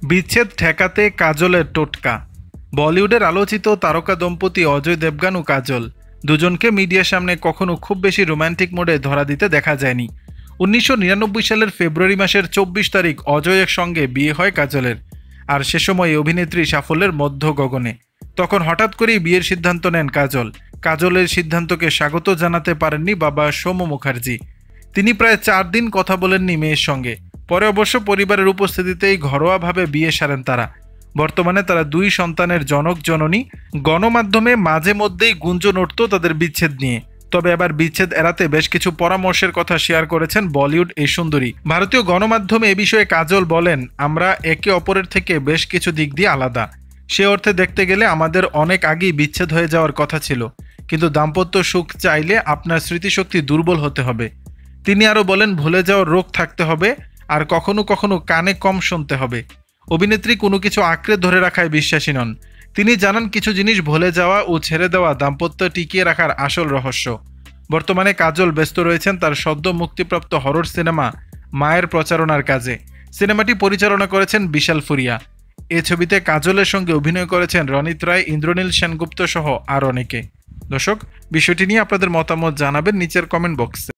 বিচ্ছেদ ঠেকাতে কাজলের টোটকা। বলিউডের আলোচিত তারকা দম্পতি অজয় দেবগন ও কাজল দুজনকে মিডিয়ার সামনে কখনো খুব বেশি রোমান্টিক মোডে ধরা দিতে দেখা যায়নি। 1999 সালের ফেব্রুয়ারি মাসের 24 তারিখ অজয়ের সঙ্গে বিয়ে হয় কাজলের। আর সে সময় অভিনেত্রী সাফল্যের মধ্য গগনে। তখন হঠাৎ করেই বিয়ের সিদ্ধান্ত নেন কাজল। কাজলের সিদ্ধান্তকে স্বাগত জানাতে পারেননি বাবা সৌম্য মুখার্জি। তিনি প্রায় 4 দিন কথা বলেননি মেয়ের সঙ্গে। পরে অবশ্য পরিবারের উপস্থিতিতেই ঘরোয়াভাবে বিয়ে সারেন তারা। বর্তমানে তারা 2 সন্তানের জনক জননী। গণমাধ্যমে মাঝে মধ্যেই গুঞ্জন উঠত তাদের বিচ্ছেদ নিয়ে। তবে এবার বিচ্ছেদ এড়াতে বেশ কিছু পরামর্শের কথা শেয়ার করেছেন বলিউড এই সুন্দরী। ভারতীয় গণমাধ্যমে এ বিষয়ে কাজল বলেন, আমরা একে অপরের থেকে বেশ কিছু দিক দিয়ে আলাদা। সে অর্থে দেখতে গেলে আমাদের অনেক আগেই বিচ্ছেদ হয়ে যাওয়ার কথা ছিল, কিন্তু দাম্পত্য সুখ চাইলে আপনার স্মৃতিশক্তি দুর্বল হতে হবে। তিনি আরও বলেন, ভুলে যাওয়ার রোগ থাকতে হবে আর কখনো কখনো কানে কম শুনতে হবে। অভিনেত্রী কোনো কিছু আঁকড়ে ধরে রাখায় বিশ্বাসী নন। তিনি জানান, কিছু জিনিস ভুলে যাওয়া ও ছেড়ে দেওয়া দাম্পত্য টিকিয়ে রাখার আসল রহস্য। বর্তমানে কাজল ব্যস্ত রয়েছেন তার সদ্য মুক্তিপ্রাপ্ত হরর সিনেমা মায়ের প্রচারণার কাজে। সিনেমাটি পরিচালনা করেছেন বিশাল ফুরিয়া। এ ছবিতে কাজলের সঙ্গে অভিনয় করেছেন রণিত রায়, ইন্দ্রনীল সেনগুপ্ত সহ আর অনেকে। দর্শক, বিষয়টি নিয়ে আপনাদের মতামত জানাবেন নিচের কমেন্ট বক্সে।